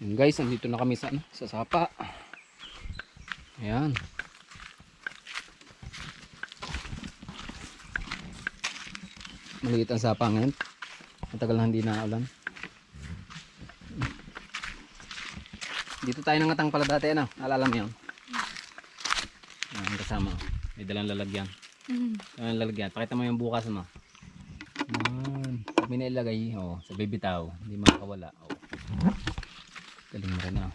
Yun guys, nandito na kami sa, sa sapa. Ayan. Maliit ang sapa ngayon. Matagal na hindi na ulan. Dito tayo nangatang pala dati, ano? Alala mo yun? Ayan, kasama. May dalang lalagyan. Dalang lalagyan. Pakita mo yung bukas mo. Ayan. Pag may nailagay, oh, sa bibitaw, hindi makakawala. Oh. Galing mo rin, oh.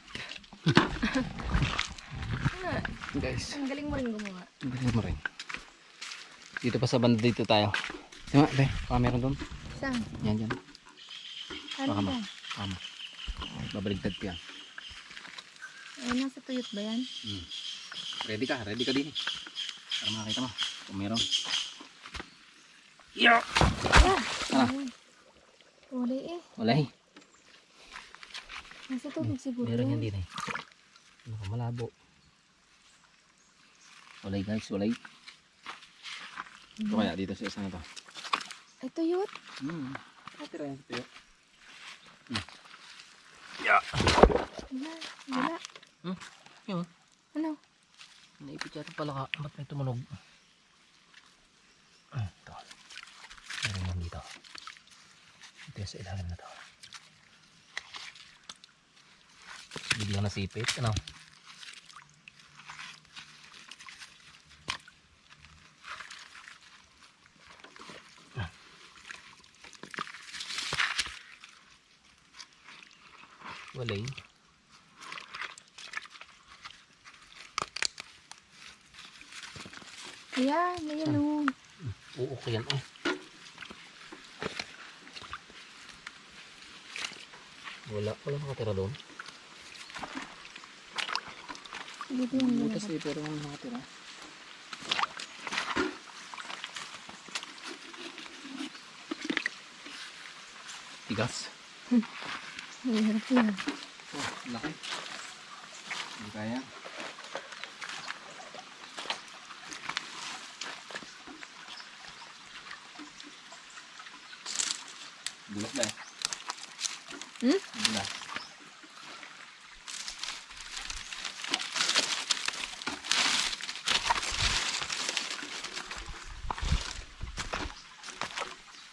Guys. Ang galing mo rin gumawa. Ang galing mo rin. Dito pa sa banda dito tayo. Tama, be. Baka meron doon. Saan? Yan, yan. Ano Baka ba? Tama. Babaligtad ko yan. Ay, nasa tuyot ba yan? Ready ka din. Para makakita mo kung meron. Yo! Ah. Wala eh. Wala eh. Nasa tubig siguro. Meron yan din eh. Malabo. Walay guys, walay. Ito kaya dito sa isa na to. Ay, tuyot? Natira yan sa tuyo. Wala. Yun. Ano? Naipit yata pala ka. Ba't may tumunog? Ito. Meron yan dito. Ito yung sa ilalim na to. Biglang nasipit. Ano? Walay. Ayan, ayan o. Uok yan eh. Wala nakatira doon. Dito yung Butas eh, pero wala nakatira. Tigas. hirap yan. Oh, laki. Hindi kaya. Bulak ba eh? Bulak.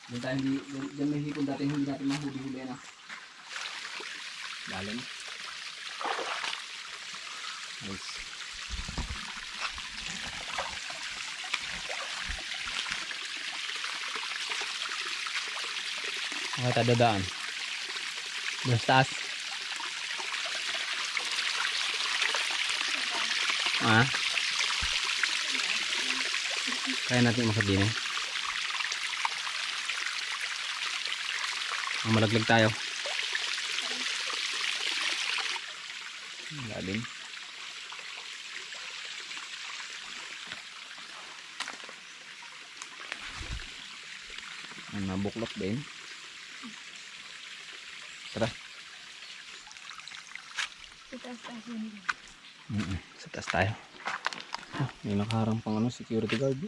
Doon tayo hindi, dyan may hipon dati hindi natin mahuli-huli na. Lalim. Nice. Okay, tayo dadaan. Doon sa taas. Kaya natin makabihin eh. Malaglag tayo. Lalim. Nabuklot din. Tara. Sa taas yun. Sa taas tayo. May nakaharang pang ano, security guard.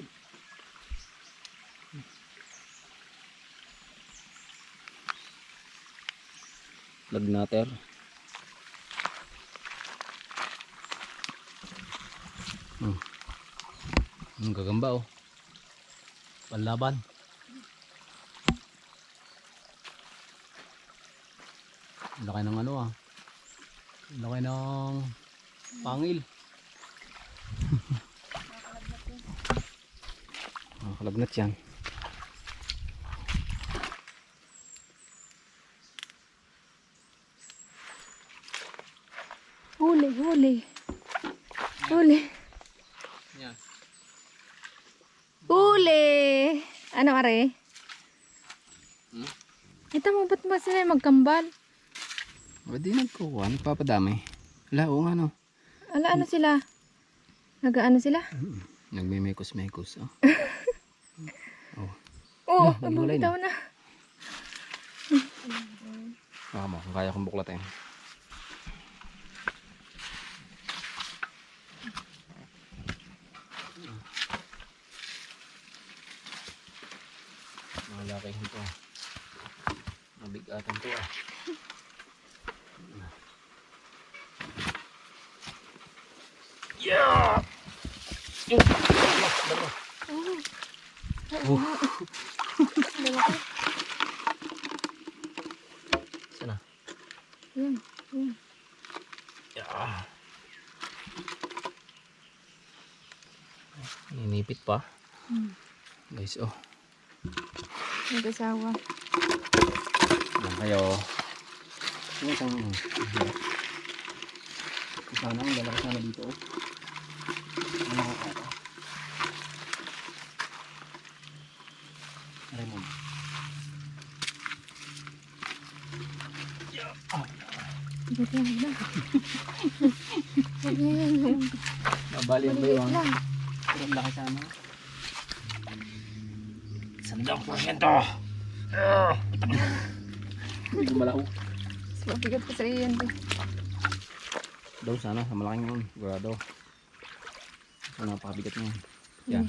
Lagnater. Ang gagamba oh. Panlaban. Laki ng ano ah. Laki ng pangil. Nakakalagnat yan. Huli. Yan. Huli! Ano are? Ito mo, ba't ba sila magkambal? Di nagkuha, nagpapadami. Wala, oo nga no. Ano sila? Nag-ano sila? Nagmimekos-mekos oh. Oo, naghiwalay bitaw na. Baka mo, kung kaya kong buklatin. Malaki ito. Mabigatan to ah. Yung! Dalawa! Dalawa! Oo. Lalaki. Sana? Yan. Yan. Yeah. Inipit pa. Guys, oh. Nag-asawa. Yan kayo. Yung isang sana ang dalawa sana dito, oh. Ano ko ito? Raymond. Dito na. Yan. Mabalin ba yun? Maliit lang. Pero ang laki sana. 100%! Hindi ko malaw. Mas mabigat pa sa iyan. Daw sana, sa malaking yun. Sigurado. So, napakabigat niya. Yan.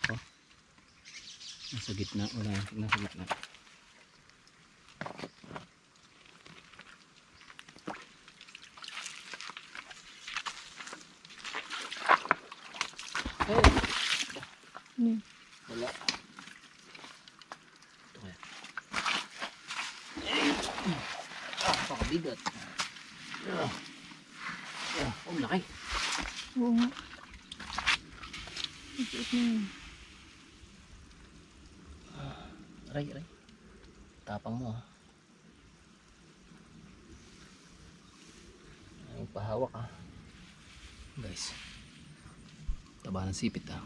Oh. Nasa gitna. Wala yan. Nasa gitna. Hmm. Wala. Ito kaya. Napakabigat. Oh, laki. Oo nga. Masiit na yun. Aray, aray. Tapang mo, ah. Ay, pahawak, ah. Guys. Taba ng sipit, ah.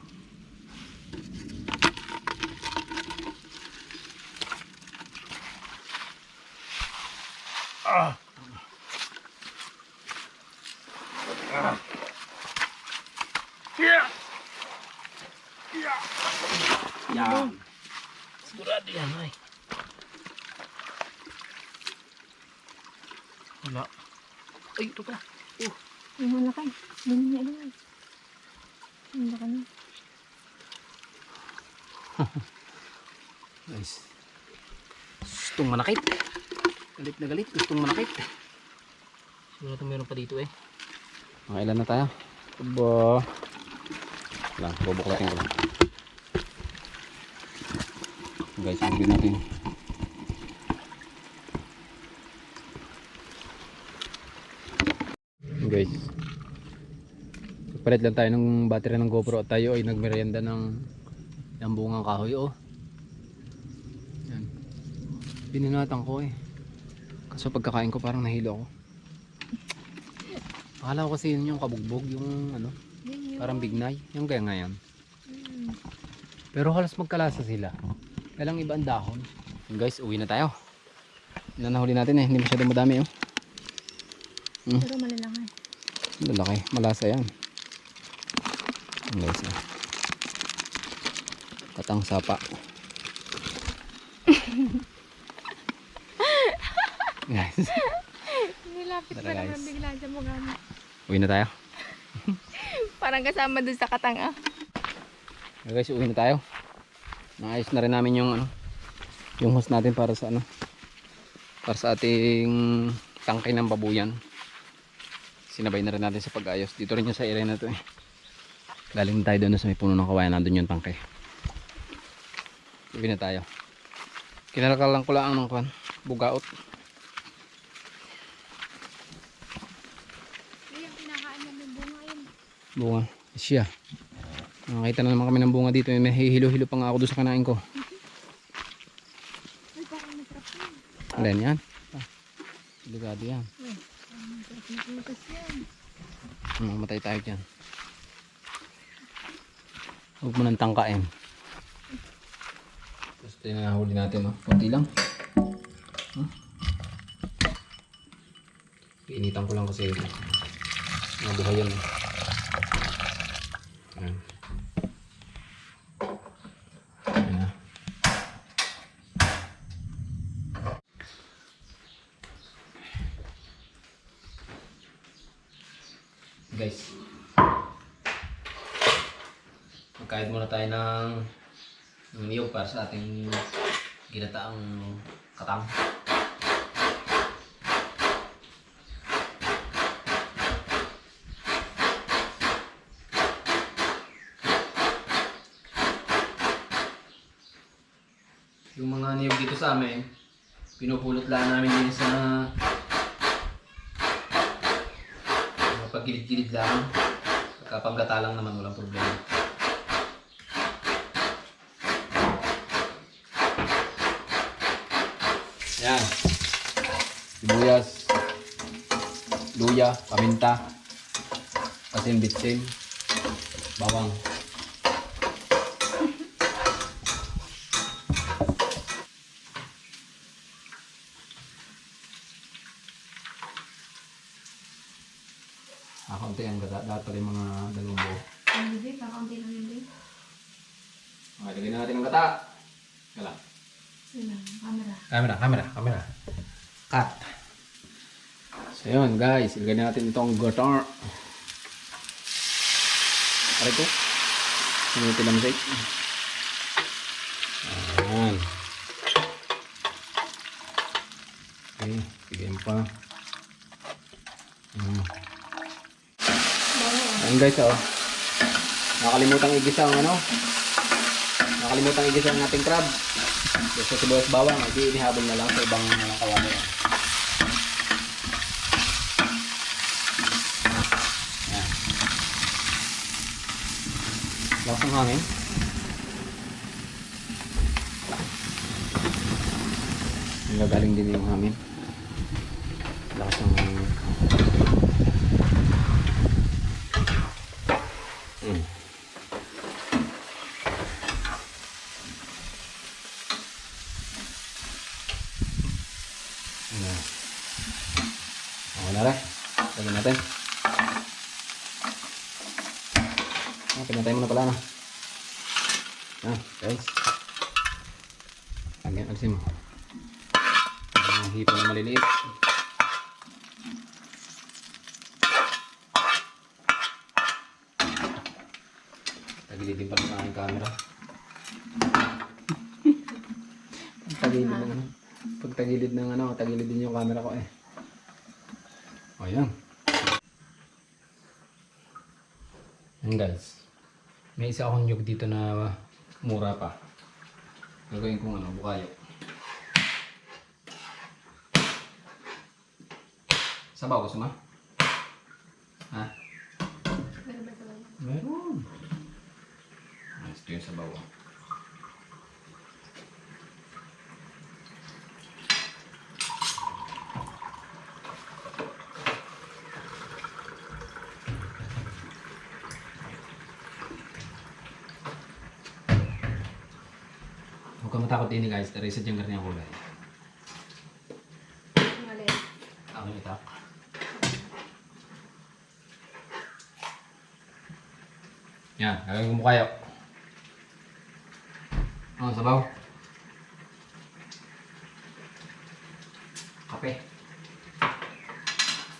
Yan. Sigurado yan, ay. Wala. Ay, ito pa. Yung malaki. Ganyan niya lang. Ang laki na. Guys. Gustong manakit. Galit na galit. Gustong manakit. Sigurado meron pa dito, eh. Mga ilan na tayo? Aba. Lang, bubuklatin ko lang. Guys, sabihin natin. Guys, palit lang tayo ng battery ng GoPro at tayo ay nagmerienda ng bungang kahoy, oh. Yan. Pininatan ko, eh. Kaso pagkakain ko parang nahilo ako. Akala ko kasi yun yung kabugbog, yung ano, parang bignay, yung kaya nga yan. Pero halos magkalasa sila. Kailang iba ang dahon. Guys, uwi na tayo. Yan na nahuli natin, eh. Hindi masyadong madami, oh. Pero malalaki. Lalaki, malasa yan. Guys, oh. Katang sapa. Guys. Nilapit Tara, pa naman guys. bigla sa mukha mo. Uwi na tayo. Parang kasama dun sa katang, ah. Guys, uwi na tayo. Naayos na rin namin yung ano, yung hose natin para sa ano, para sa ating tangke ng babuyan. Sinabay na rin natin sa pag-ayos. Dito rin yung sa area na to, eh. Galing tayo doon sa may puno ng kawayan, nandun yung tangke. Uwi na tayo. Kinalakalan ko lang ng kwan, bugaot. Ay, ang kinakain niya may bunga yun. Bunga, siya. Nakakita na naman kami ng bunga dito. May hilo-hilo pa nga ako doon sa kanain ko. Ay, parang masarap yun. Alin yan? Delikado yan. Nakutas yan. Mamatay tayo dyan. Huwag mo nang tangkain. Tapos ito yung nahuli natin, oh. Kunti lang. Piinitan ko lang kasi mabuhay yan, eh. Ayan. Ayan na. Guys, magkahit muna tayo ng niyog para sa ating ginataang katang. dito sa amin, pinupulot lang namin din sa mga pagilid-gilid lang. Pagkapanggata lang naman, walang problema. Yan. Sibuyas, luya, paminta, asin bitsin, bawang. Kaunti ang gata. Dapat pala yung mga dalawang buo. Ang bibi, kakaunti lang yun din. Okay, lagyan na natin ang gata. Wala. Yun lang, camera. Camera. Cut. So yun guys, ilagay natin itong gata. Aray ko. Sinuti lang shake. Ayan. Okay, bigyan pa. Ayan guys, oh. Nakalimutan igisa ang ano. Nakalimutan igisa ang ating crab. Gusto sibuyas bawang, hindi inihabol na lang sa ibang kawali. Ayan. Lakas ng hangin. Nagagaling din yung hangin. Lakas ng hangin. Okay na rin. Lagyan natin. Pinatay mo na pala na. Guys. Lagyan, alisin mo. Ang hipo na maliliit. Tagilidin pa ng aking camera. Pagtagilid ng ano, tagilid din yung camera ko eh. Ayan. Ayan guys. May isa akong nyug dito na mura pa. Gagawin kong ano, bukayo. Sabaw gusto mo? Ha? Meron ba sabaw? Meron. Ito yung sabaw. Huwag ka matakot din guys, tara isa dyan ganyan kulay. Mali. Ako yung itak. Yan, gagawin ko mo kayo. Sabaw. Kape.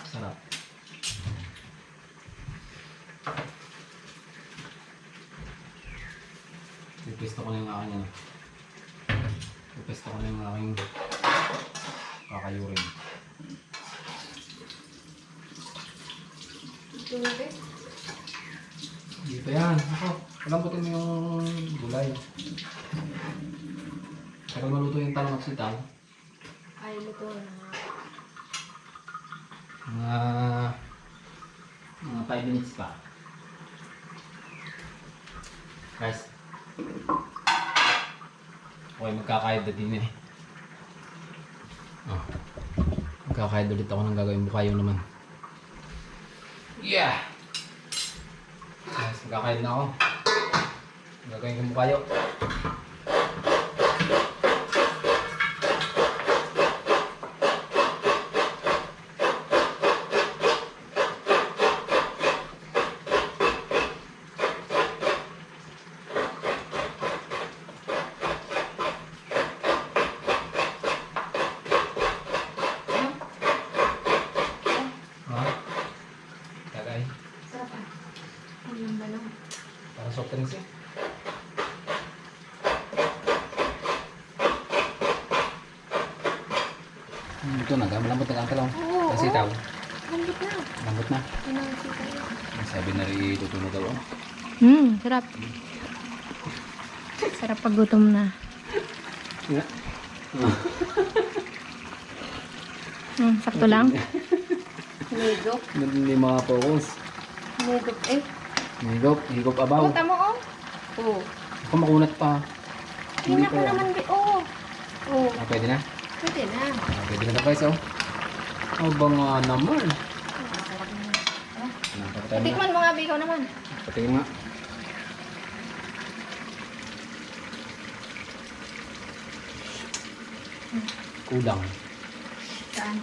Sarap. Pipesto ko na yung aking ano. Pipesto ko na yung aking kakayurin. Tubig? Hindi pa yan. Ako, palamputin mo yung gulay. Kapag maluto yung talong at sitaw, Ay, luto na nga. mga 5 minutes pa. Guys. Okay, magkakayod na din eh. Magkakayod ulit ako ng gagawin bukayo naman. Yeah! Guys, magkakayod na ako. Gagawin ko bukayo. Sarap ah. Ang lamba lang. Para soft drinks eh. Ito na, malambot na ang talong. Oo, Ang sitaw. Lambot na. Lambot na. Ano ang sitaw? Sabi na rin tutunog daw. Sarap. Sarap pag gutom na. Sakto lang. Higop. Hindi makapokus. Higop eh. Higop abaw. Puta mo oh. Oo. Ako makunat pa. Hindi ko pa yan. naman di. Oo. Oo. Ah, pwede na? Pwede na. Ah, pwede na guys, oh. Aba nga naman. Masarap na. Napakatay mo na. Tikman mo nga, Bikaw naman. Patingin nga. Kulang. Saan?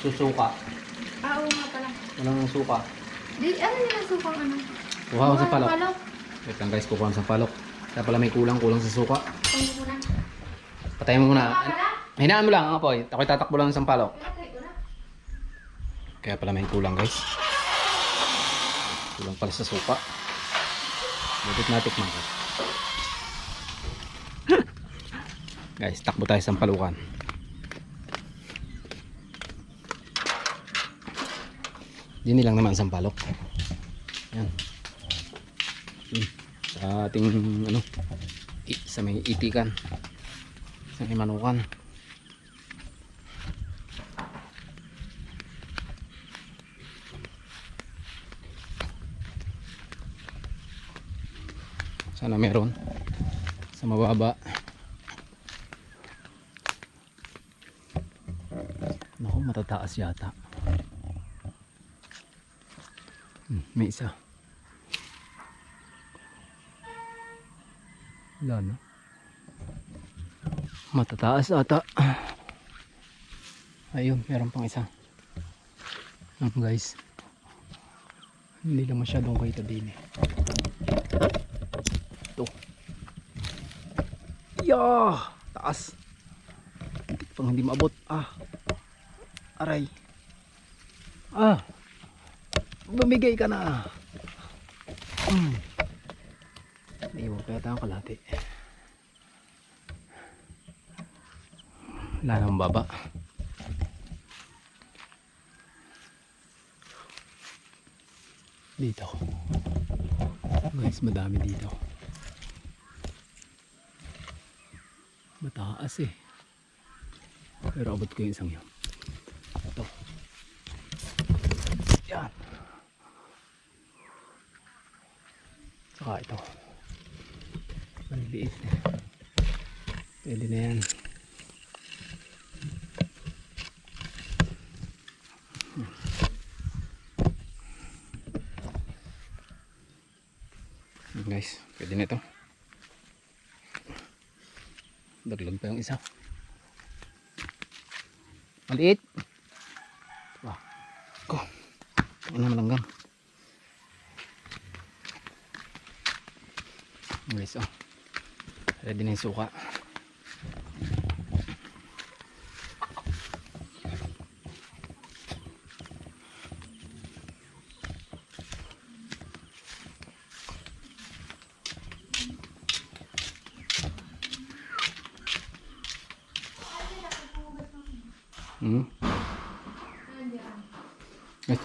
Susuka. Oo nga pala. Walang suka. Di, ano nila sukang ano? Kuha ko sa palok. Palok. Wait lang guys, kukuha ko sa palok. Kaya pala may kulang sa suka. Pwede ko na. Patayin mo muna. Pala? Hinaan mo lang, apoy. Ako'y tatakbo lang sa palok. Pinatay ko na. Kaya pala may kulang guys. Kulang pala sa suka. Butit na tikman ko. Guys, takbo tayo sa palukan. Dini lang naman sa palok. Yan. Sa ating ano, sa may itikan. Sa may manukan. Sana meron sa mababa. Naku, matataas yata. May isa. Wala na. Matataas ata. Ayun, meron pang isa. Guys. Hindi lang masyadong kita din eh. Ito. Yeah! Taas. Pang hindi maabot. Aray. Bumigay ka na. Iwan pa yata ang kalate. Wala nang baba. Dito. Guys, madami dito. Mataas eh. Pero abot ko yung isang yun. Ito. Yan. Saka ito. Maliliit. Pwede na yan. Guys, pwede na ito. Daglag pa yung isa. Maliit. Wah. Ko. Ano malanggang. Guys, ready na yung suka.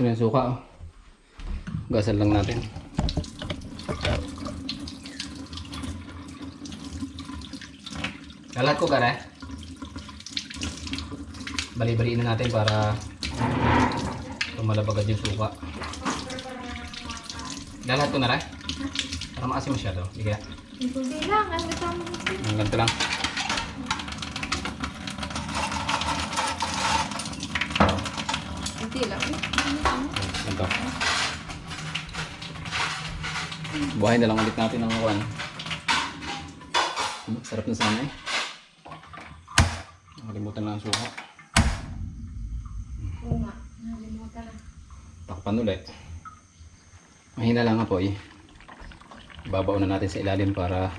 Gusto na yung suka. Gasan lang natin. Kalat ko kare. Bali-baliin na natin para tumalab agad yung suka. Kalat ko na rin. Para maasim masyado. Sige. Hindi lang. Ano ito mo? Ang ganito lang. Hindi lang. Ganito. Buhay na lang ulit natin ang uwan. Sarap na sana eh. Nakalimutan lang ang suka. Oo nga. Nalimutan na. Takpan ulit. Mahina lang apoy. Ibabaw na natin sa ilalim para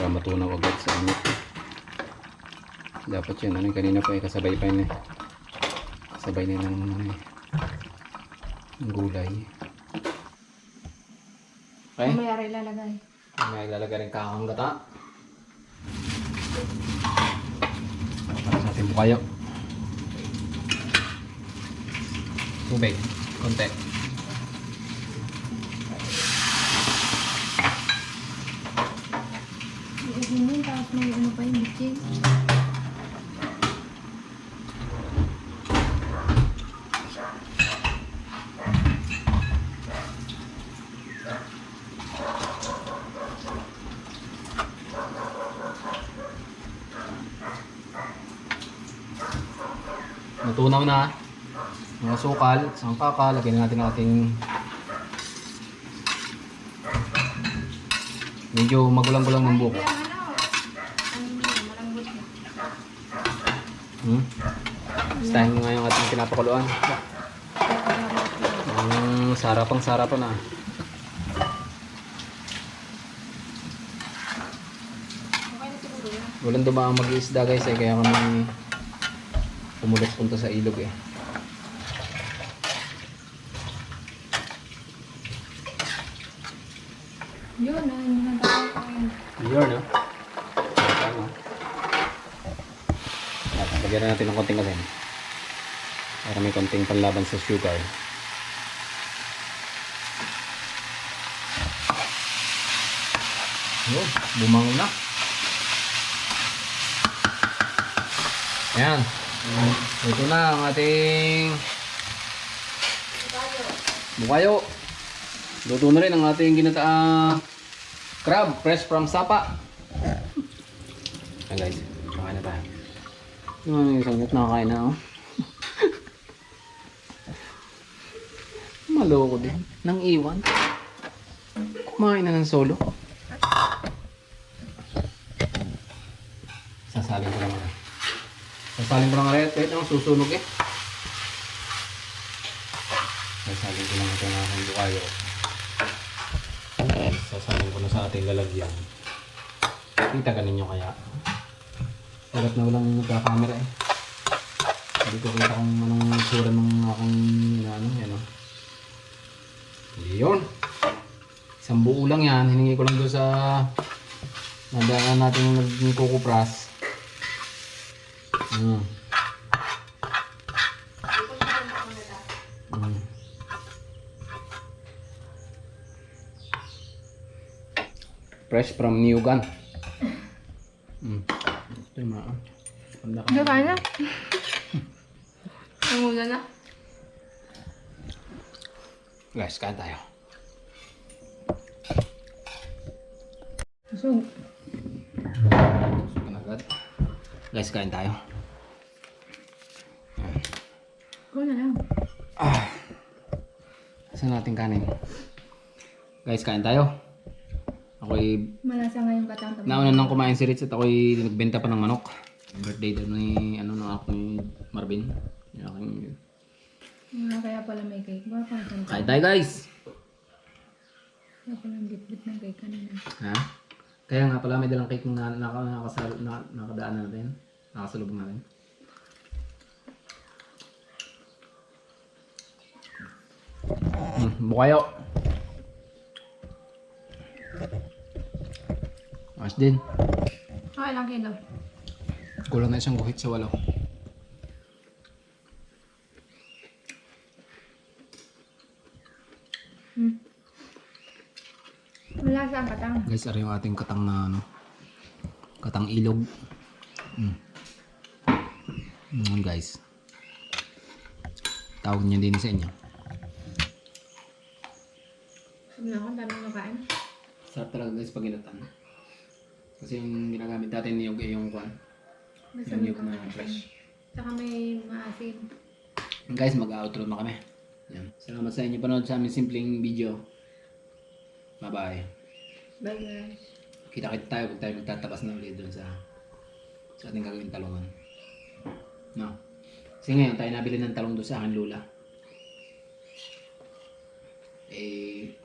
matunaw agad sa init. Dapat yun. Ano kanina pa eh. Kasabay pa yun eh. Kasabay na ng gulay. Okay? Mayari ilalagay. May ilalagay rin kakang gata. Para sa ating bukayo. Tubig. Konti. Iiginin tapos may ano pa yung bitchin. Natunaw na. Mga sukal, sangkaka, lagyan natin ang ating medyo magulang-gulang ng buko. Malambot na. Stahin mo nga yung ating pinapakuluan. Sarapang-sarapan na. Walang dumaang mag-iisda guys kaya kami pumulos punta sa ilog eh. Yun, hindi na tayo kain. Yun, no? Lagyan na natin ng konting asin. Para may konting panlaban sa sugar. Yun, bumangon na. Ayan. Ito na ang ating bukayo. Luto na rin ang ating ginataang crab fresh from Sapa. Ayan guys, kakain na tayo. Yung isang minute nakakain na ako. Maloko din. Nang iwan. Kumain na ng solo. Sasalin ko lang. Sasalin ko lang rin. Kahit ang susunog eh. Sasalin ko lang ito ng aking bukayo. Sasalin ko na sa ating lalagyan. Kita ka ninyo kaya. Hirap na walang nagka-camera eh. Hindi ko kita kung anong sura ng akong ano, yan o. Yun. Isang buo lang yan. Hiningi ko lang doon sa nadaan natin yung kukupras. Fresh from New Gun. Ito yung mga panda ka. Hindi kain na. Nangulan na. Guys, kain tayo. Busog. Busog ka na agad. Guys, kain tayo. Ikaw na lang. Saan natin kanin? Guys, kain tayo. Ako'y Malasa nga yung katang nauna nang kumain si Rich at ako'y nagbenta pa ng manok. Birthday daw ni ano ng aking Marvin. Yung aking... Kaya pala may cake. Baka pang Kain tayo guys! Kaya pala ang bit-bit ng cake kanina. Ha? Kaya nga pala may dalang cake na nakadaan natin. Nakasalubong natin. Bukayo. Mas din. Okay lang kilo. Kulang na isang guhit sa 8. Malasa ang katang. Guys, ari yung ating katang na ano. Katang ilog. Guys. Tawag niya din sa inyo. Sabi na ako, dami nakain. Sarap talaga guys pag ginatan. Kasi yung ginagamit natin niyog ay yung kwan. Yung niyog na fresh. Saka may maasin. Guys, mag-outro na kami. Yan. Salamat sa inyo panood sa aming simpleng video. Bye-bye. Bye guys. Kita-kita tayo pag tayo magtatabas na ulit doon sa ating gagawin talungan. No? Kasi ngayon tayo nabili ng talong doon sa aking lula.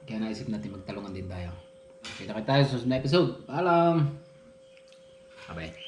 Kaya naisip natin magtalungan din tayo. Kita-kita tayo sa susunod na episode. Paalam! Bye-bye.